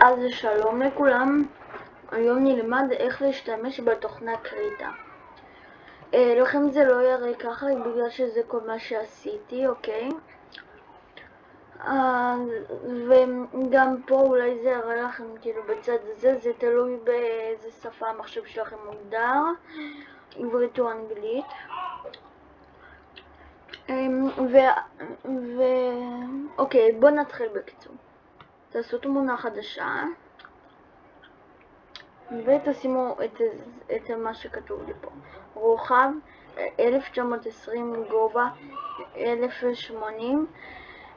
אז שלום לכולם, היום נלמד איך להשתמש בתוכנה קריטה. לכם זה לא יראה ככה בגלל שזה כל מה שעשיתי, אוקיי? וגם פה אולי זה יראה לכם כאילו בצד הזה, זה תלוי באיזה שפה המחשב שלכם מוגדר, עברית או אנגלית. אוקיי, בואו נתחיל בקיצור. תעשו תמונה חדשה ותשימו את מה שכתוב לי פה. רוחב 1920, גובה 1080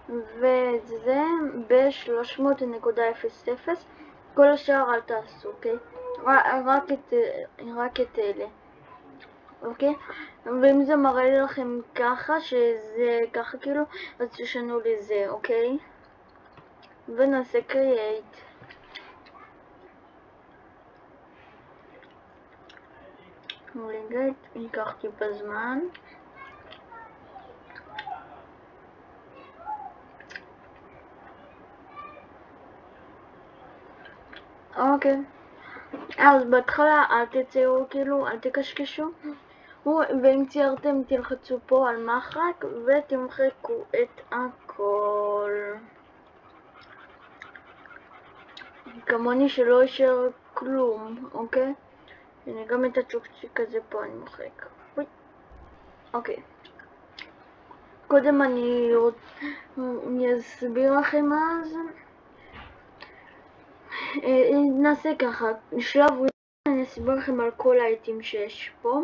וזה ב-300.00. כל השאר אל תעשו, אוקיי? רק את אלה, אוקיי? ואם זה מראה לכם ככה, שזה ככה כאילו, אז תשנו לזה, אוקיי? ונעשה create. רגע, ייקח טיפה זמן. אוקיי, אז בהתחלה אל תציירו, כאילו אל תקשקשו, ואם ציירתם תלחצו פה על מחק ותמחקו את הכל, כמוני שלא יישאר כלום, אוקיי? הנה גם את הצ'ופצ'יק הזה פה אני מוחק. אוקיי, קודם אני אסביר לכם אז. נעשה ככה, שלב ראשון אני אסביר לכם על כל העיתים שיש פה,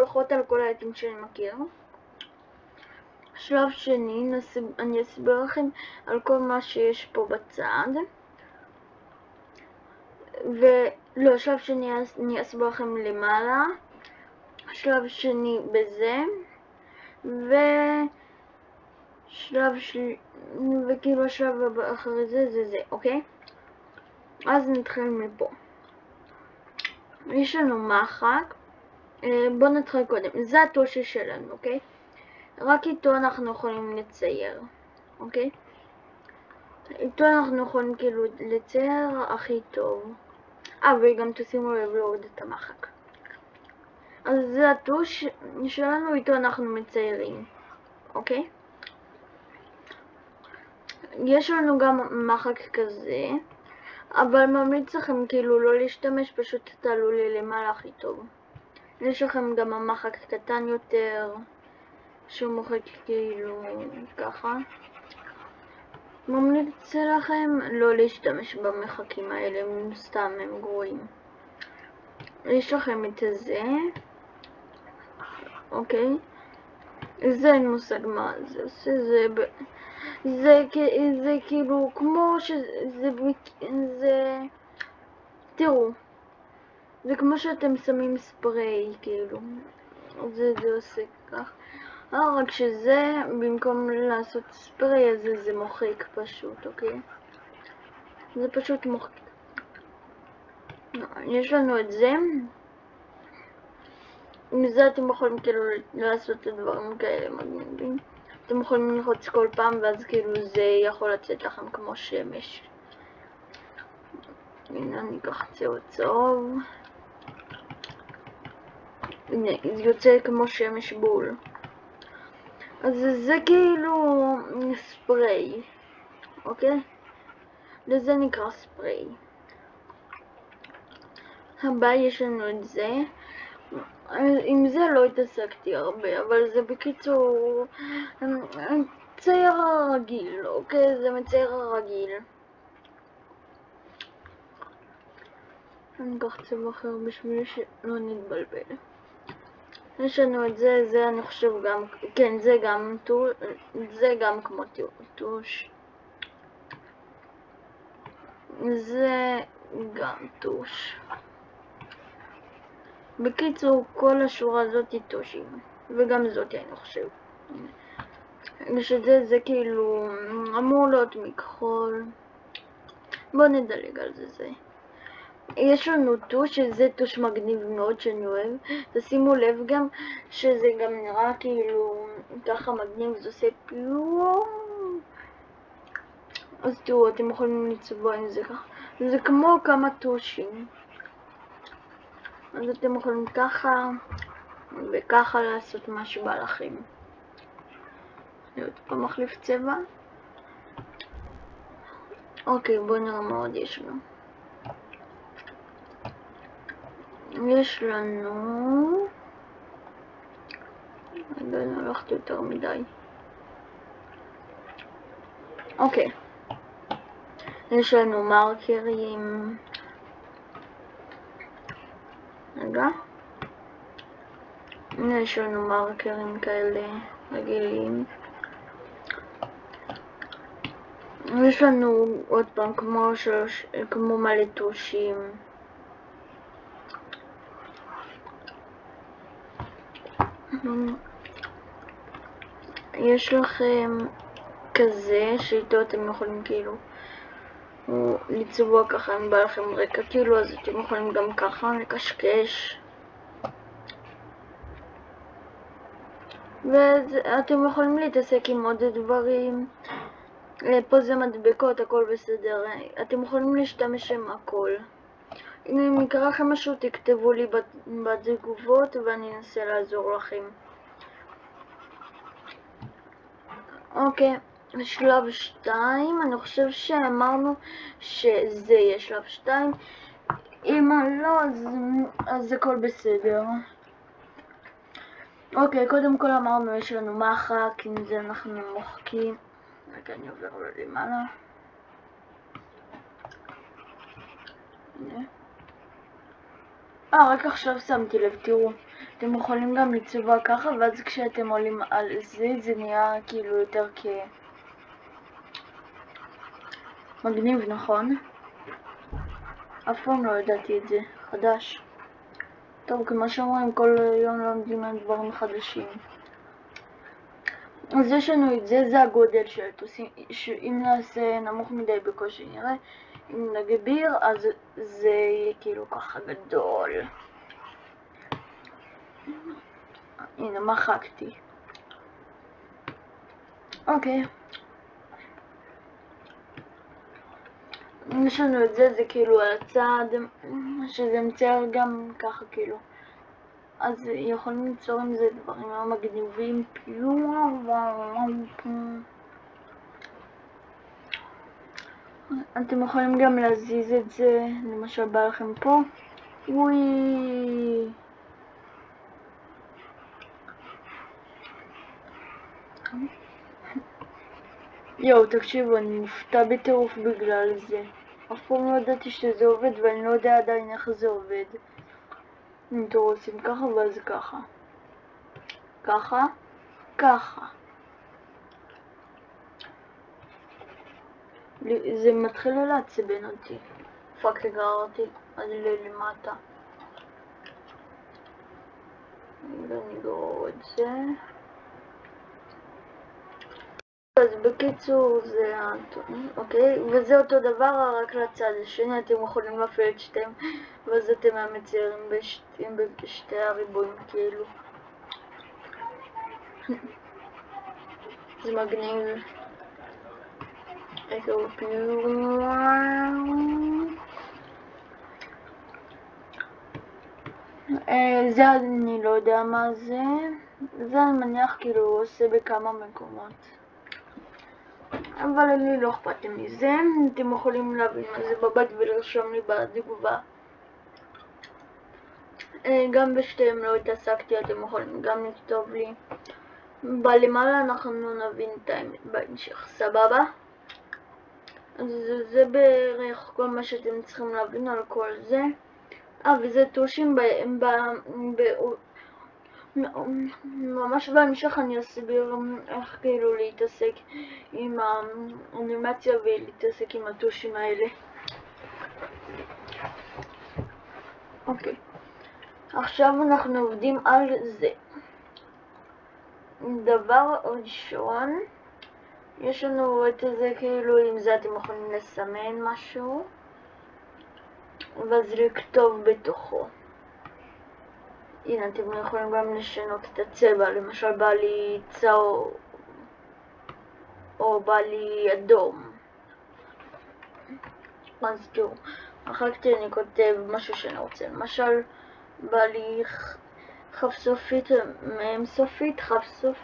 לפחות על כל העיתים שאני מכיר. שלב שני אני אסביר לכם על כל מה שיש פה בצד, ולא, שלב שני אני אסביר לכם למעלה, שלב שני בזה, וכאילו השלב הבא אחרי זה, אוקיי? אז נתחיל מפה. יש לנו מחק, בואו נתחיל קודם, זה התושי שלנו, אוקיי? רק איתו אנחנו יכולים לצייר, אוקיי? איתו אנחנו יכולים כאילו לצייר הכי טוב. וגם תשימו לב להוריד את המחק. אז זה התוש שלנו, איתו אנחנו מציירים, אוקיי? יש לנו גם מחק כזה, אבל ממליץ לכם כאילו לא להשתמש, פשוט תעלו לי למעלה הכי טוב. יש לכם גם המחק קטן יותר, שהוא מוחק כאילו ככה. ממליץ לכם לא להשתמש במחקים האלה, סתם הם גרועים. יש לכם את זה, אוקיי? זה אין מושג מה זה עושה, זה כאילו כמו תראו, זה כמו שאתם שמים ספרי, כאילו, זה עושה כך. רק שזה, במקום לעשות ספרי, אז זה מוחק פשוט, אוקיי? זה פשוט מוחק. יש לנו את זה. עם זה אתם יכולים כאילו לעשות את הדברים כאלה מגניבים. אתם יכולים ללחוץ כל פעם ואז כאילו זה יכול לצאת לכם כמו שמש. הנה אני אקח צהוב צהוב. הנה זה יוצא כמו שמש בול. אז זה כאילו ספרי, אוקיי? לזה נקרא ספרי. הבא יש לנו את זה. עם זה לא התעסקתי הרבה, אבל זה בקיצור צייר רגיל, אוקיי? זה מצייר רגיל. אני אקח צבע אחר בשביל שלא נתבלבל. יש לנו את זה, זה אני חושב גם, כן, זה גם כמו טוש. זה גם טוש. בקיצור, כל השורה הזאת היא טושים, וגם זאת אני חושב. ושזה זה כאילו אמור להיות מכחול. בואו נדלג על זה. יש לנו טוש, שזה טוש מגניב מאוד שאני אוהב. תשימו לב גם שזה גם נראה כאילו ככה מגניב, זה עושה פיום. אז תראו, אתם יכולים לצבוע עם זה ככה. זה כמו כמה טושים. אז אתם יכולים ככה וככה לעשות מה שבא לכם. אני עוד פעם מחליף צבע. אוקיי, בואו נראה מה עוד יש לנו. יש לנו... לא הלכתי יותר מדי. אוקיי. יש לנו מרקרים. רגע. יש לנו מרקרים כאלה רגילים. יש לנו עוד פעם כמו מלא טושים. יש לכם כזה שאיתו אתם יכולים כאילו לצבוע ככה אם בא לכם רקע כאילו, אז אתם יכולים גם ככה לקשקש. ואתם יכולים להתעסק עם עוד דברים. פה זה מדבקות, הכל בסדר. אתם יכולים להשתמש עם הכל. אם יקרה לכם משהו תכתבו לי בתגובות ואני אנסה לעזור לכם. אוקיי, שלב 2, אני חושב שאמרנו שזה יהיה שלב 2. אם לא, אז הכל בסדר. אוקיי, קודם כל אמרנו יש לנו מחק, עם זה אנחנו מוחקים. רגע, אני עובר למעלה. הנה. רק עכשיו שמתי לב, תראו. אתם יכולים גם לצבוע ככה, ואז כשאתם עולים על זה, זה נהיה כאילו יותר מגניב, נכון? אף פעם לא ידעתי את זה, חדש. טוב, כמו שאומרים, כל יום לומדים על דברים חדשים. אז יש לנו את זה, זה הגודל של הטוסים. אם נעשה נמוך מדי בקושי נראה. אם נגביר, אז זה יהיה כאילו ככה גדול. הנה, מחקתי. אוקיי. יש לנו את זה, זה כאילו על הצד, שזה מצייר גם ככה כאילו. אז יכולים ליצור עם זה דברים מאוד מגניבים. אתם יכולים גם להזיז את זה, למשל בא לכם פה. וואי. יואו, תקשיבו, אני מופתע בטירוף בגלל זה. אף פעם לא ידעתי שזה עובד ואני לא יודע עדיין איך זה עובד. אם אתם רוצים ככה ואז ככה. ככה. ככה. זה מתחיל לעצבן אותי. פאק, גררתי עד למטה. ונגרור את זה. אז בקיצור זה אוקיי, וזה אותו דבר רק לצד השני. אתם יכולים להפעיל את שתיהם ואז אתם מציירים בשתי הריבועים כאילו. זה מגניב. זה אני לא יודע מה זה. זה אני מניח כאילו הוא עושה בכמה מקומות. אבל לי לא אכפת מזה. אתם יכולים להבין מה זה בבית ולרשום לי בתגובה. גם בשתיהם לא התעסקתי, אתם יכולים גם לכתוב לי. בלמעלה אנחנו נבין את האמת בהמשך, סבבה? אז זה בערך כל מה שאתם צריכים להבין על כל זה. וזה טושים ממש בהמשך אני אסביר איך כאילו להתעסק עם האנימציה ולהתעסק עם הטושים האלה. אוקיי. עכשיו אנחנו עובדים על זה. דבר ראשון, יש לנו את זה כאילו, עם זה אתם יכולים לסמן משהו ואז לכתוב בתוכו. הנה, אתם יכולים גם לשנות את הצבע, למשל בא לי צהוב או בא לי אדום. אז תראו, מחקתי, אני כותב משהו שאני רוצה, למשל בא לי חפסופית, מ"ם סופית, חפסוף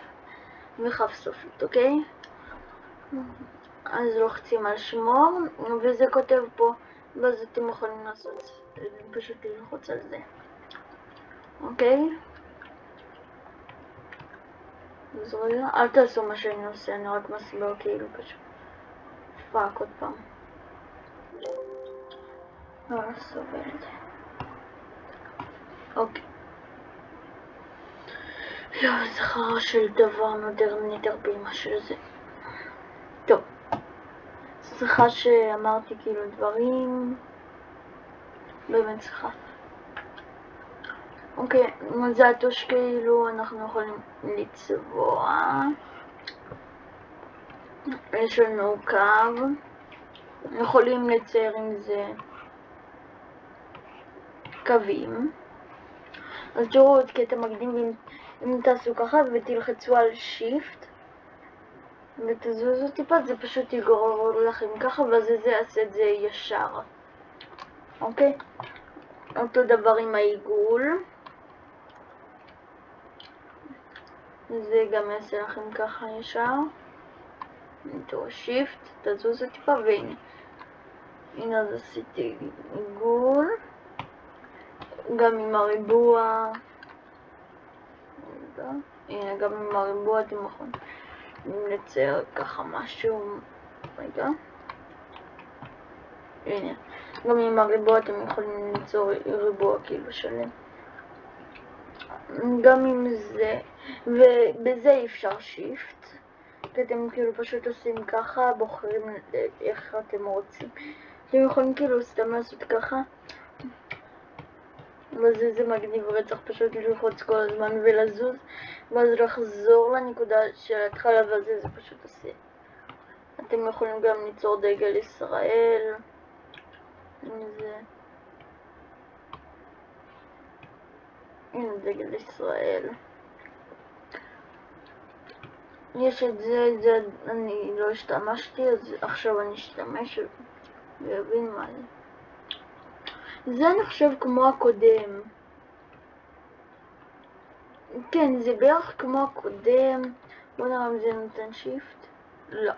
וכף סופית, אוקיי? אז לוחצים על שמור, וזה כותב פה, ואז אתם יכולים לעשות, פשוט ללחוץ על זה, אוקיי? אז רגע, אל תעשו מה שאני עושה, אני רק מסביר כאילו פשוט. פאק עוד פעם. לא סובל את זה. אוקיי. לא, זכר של דבר מודרני תרבי משהו לזה. טוב. סליחה שאמרתי כאילו דברים. באמת סליחה. אוקיי, זה הטוש כאילו אנחנו יכולים לצבוע. יש לנו קו. יכולים לצייר עם זה קווים. אז תראו עוד קטע מקדים, אם תעשו ככה ותלחצו על שיפט ותזוזו טיפה, זה פשוט יגרור לכם ככה, ואז זה יעשה את זה ישר. אוקיי? אותו דבר עם העיגול. זה גם יעשה לכם ככה ישר. תראו שיפט, תזוזו טיפה, והנה. הנה אז עשיתי עיגול. גם עם הריבוע. הנה, גם עם הריבוע אתם יכולים לצייר ככה משהו. רגע. הנה. גם עם הריבוע אתם יכולים ליצור ריבוע כאילו שלם. גם עם זה, ובזה אי אפשר שיפט. כי אתם כאילו פשוט עושים ככה, בוחרים איך אתם רוצים. אתם יכולים כאילו סתם לעשות ככה. וזה מגניב רצח, פשוט ללחוץ כל הזמן ולזוז, ואז לחזור לנקודה של ההתחלה, וזה פשוט עושה. אתם יכולים גם ליצור דגל ישראל. הנה דגל ישראל. יש את זה אני לא השתמשתי, אז עכשיו אני אשתמש ויבין מה זה. זה אני חושב כמו הקודם. כן, זה בערך כמו הקודם. בוא נראה אם זה נותן שיפט. לא.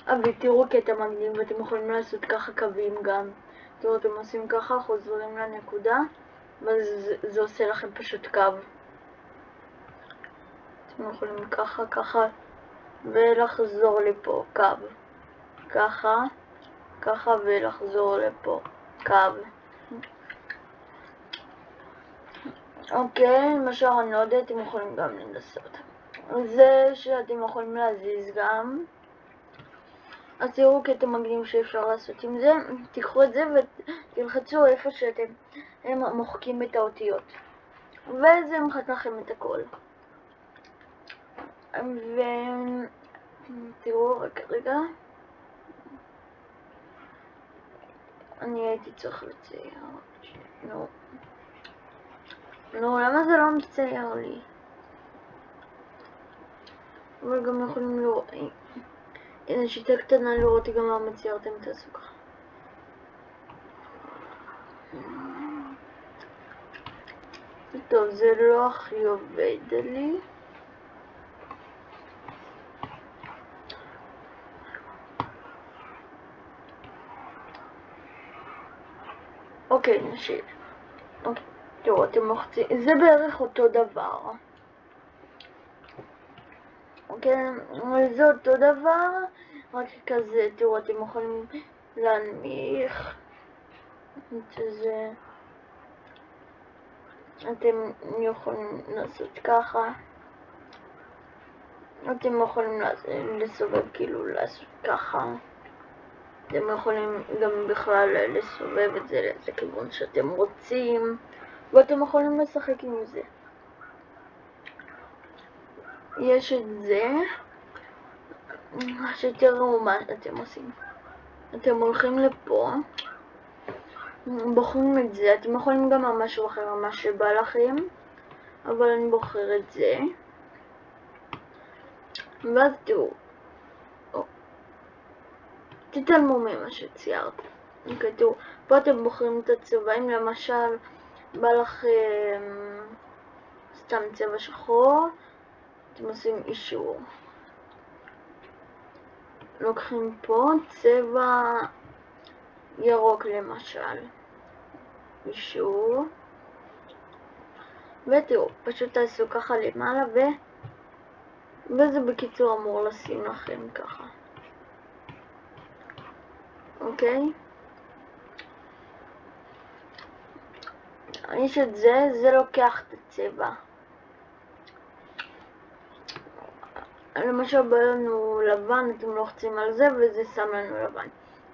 אבל תראו קטע מגניב, ואתם יכולים לעשות ככה קווים גם. תראו, אתם עושים ככה, חוזרים לנקודה, ואז זה עושה לכם פשוט קו. אתם יכולים ככה, ככה, ולחזור לפה, קו. ככה, ככה, ולחזור לפה, קו. אוקיי, למשל אני לא יודעת, אתם יכולים גם לנסות. זה שאתם יכולים להזיז גם. אז תראו קטע מגניב שאפשר לעשות עם זה. תיקחו את זה ותלחצו איפה שאתם מוחקים את האותיות. וזה מחק לכם את הכל. ותראו רק רגע. אני הייתי צריך לצייר. נו, למה זה לא מצייר לי? אבל גם יכולים לראות. הנה שיטה קטנה לראות גם מה מציירתם, תעשו ככה. טוב, זה לא הכי עובד לי. אוקיי, נשאיר. אוקיי, תראו, אתם מוחצים. זה בערך אותו דבר. אוקיי, זה אותו דבר, רק כזה, תראו, אתם יכולים להנמיך את זה. אתם יכולים לעשות ככה. אתם יכולים לסובב, כאילו לעשות ככה. אתם יכולים גם בכלל לסובב את זה לאיזה כיוון שאתם רוצים, ואתם יכולים לשחק עם זה. יש את זה, שתראו מה אתם עושים. אתם הולכים לפה, בוחרים את זה, אתם יכולים גם על משהו אחר, מה שבא לכם, אבל אני בוחר את זה. ואז תראו, תתעלמו ממה שציירת. אוקיי, תראו, פה אתם בוחרים את הצבעים, למשל, בא לכם סתם צבע שחור, אתם עושים אישור. לוקחים פה צבע ירוק למשל, אישור, ותראו, פשוט תעשו ככה למעלה, וזה בקיצור אמור לשים לכם ככה. אוקיי? יש את זה לוקח את הצבע. למשל בא לנו לבן, אתם לוחצים על זה וזה שם לנו לבן.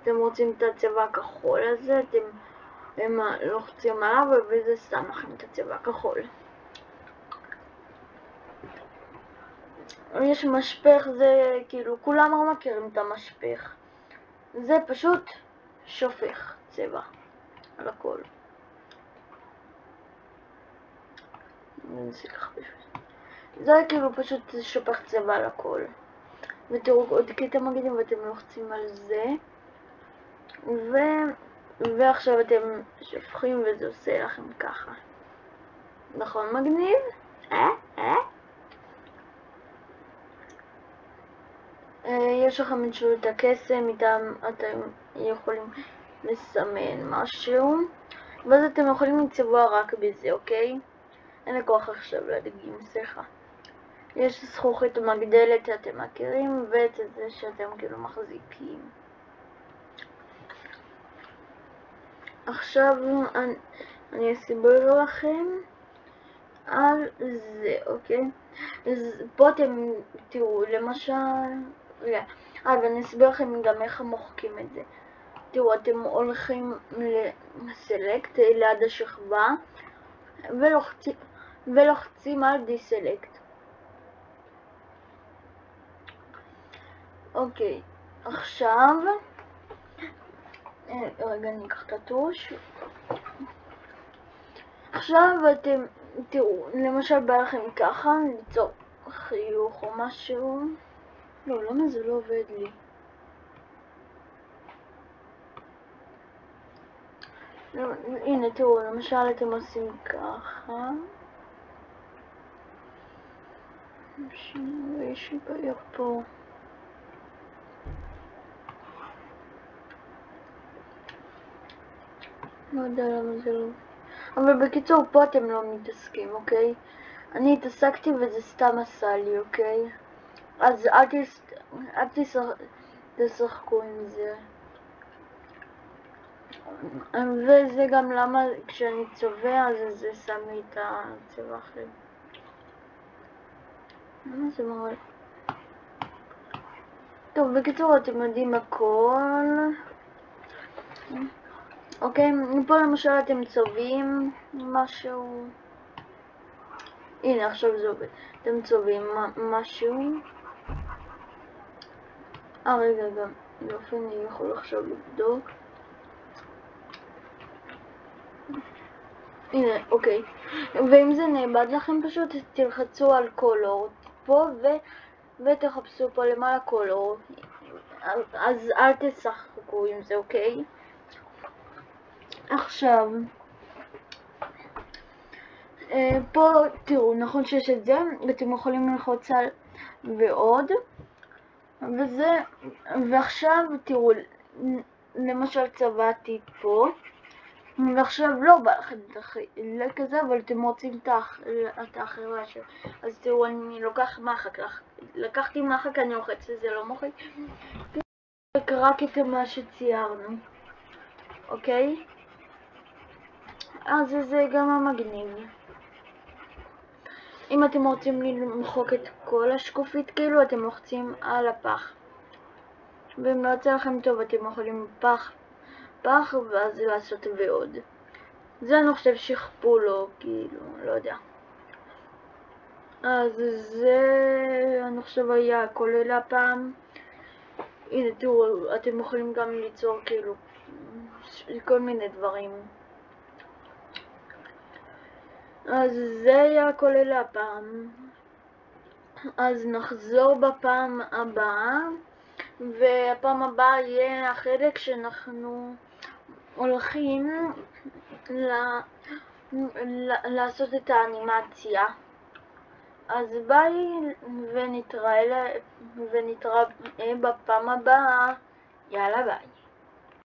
אתם רוצים את הצבע הכחול הזה, אתם לוחצים עליו וזה שם לכם את הצבע הכחול. יש משפך, זה כאילו כולם לא מכירים את המשפך. זה פשוט שופך צבע על הכל. זה כאילו פשוט שופך צבע על הכל. ותראו עוד קטע מגניב, ואתם לוחצים על זה ועכשיו אתם שופכים וזה עושה לכם ככה. נכון מגניב? יש לכם את הקסם, איתם אתם יכולים לסמן משהו, ואז אתם יכולים לצבוע רק בזה, אוקיי? אין לי כוח עכשיו להדגים, סליחה. יש זכוכית מגדלת שאתם מכירים, ואת זה שאתם כאילו מחזיקים. עכשיו אני אסביר לכם על זה, אוקיי? אז פה אתם תראו, למשל, ואני אסביר לכם גם איך מוחקים את זה. תראו, אתם הולכים לסלקט ליד השכבה ולוחצים על דיסלקט. אוקיי, עכשיו רגע, אני אקח את הטוש. עכשיו אתם תראו, למשל בא לכם ככה ליצור חיוך או משהו. לא, למה זה לא עובד לי? הנה תראו, למשל אתם עושים ככה. יש לי בעיה פה. לא יודע למה זה לא. אבל בקיצור פה אתם לא מתעסקים, אוקיי? אני התעסקתי וזה סתם עשה לי, אוקיי? אז אל תשחקו עם זה. וזה גם למה כשאני צובע אז זה שם לי את הצבע אחר. למה זה מראה? טוב, בקיצור אתם יודעים הכל. אוקיי, פה למשל אתם צובעים משהו. הנה, עכשיו זה עובד. אתם צובעים משהו. רגע, גם באופן אני יכול עכשיו לבדוק. הנה, אוקיי. ואם זה נאבד לכם פשוט תלחצו על קולור פה ותחפשו פה למעלה קולור. אז אל תשחקו עם זה, אוקיי? עכשיו פה תראו, נכון שיש את זה, ואתם יכולים ללחוץ על ועוד, ועכשיו תראו, למשל צבעתי פה, ועכשיו לא בא לכם את החלק הזה, אבל אתם רוצים את האחרה של, אז תראו, אני לוקח מחק, לקחתי מחק, אני לוחץ לזה, לא מוחק, רק את מה שציירנו, אוקיי? אז זה גם המגניב. אם אתם רוצים למחוק את כל השקופית, כאילו אתם לוחצים על הפח. ואם לא יוצא לכם טוב, אתם יכולים פח ואז לעשות ועוד. זה אני חושב שכפול או כאילו, לא יודע. אז זה אני חושב היה כולל הפעם. הנה תראו, אתם יכולים גם ליצור כאילו כל מיני דברים. אז זה היה כולל הפעם. אז נחזור בפעם הבאה והפעם הבאה יהיה החלק שאנחנו הולכים לעשות את האנימציה. אז ביי, ונתראה בפעם הבאה. יאללה ביי.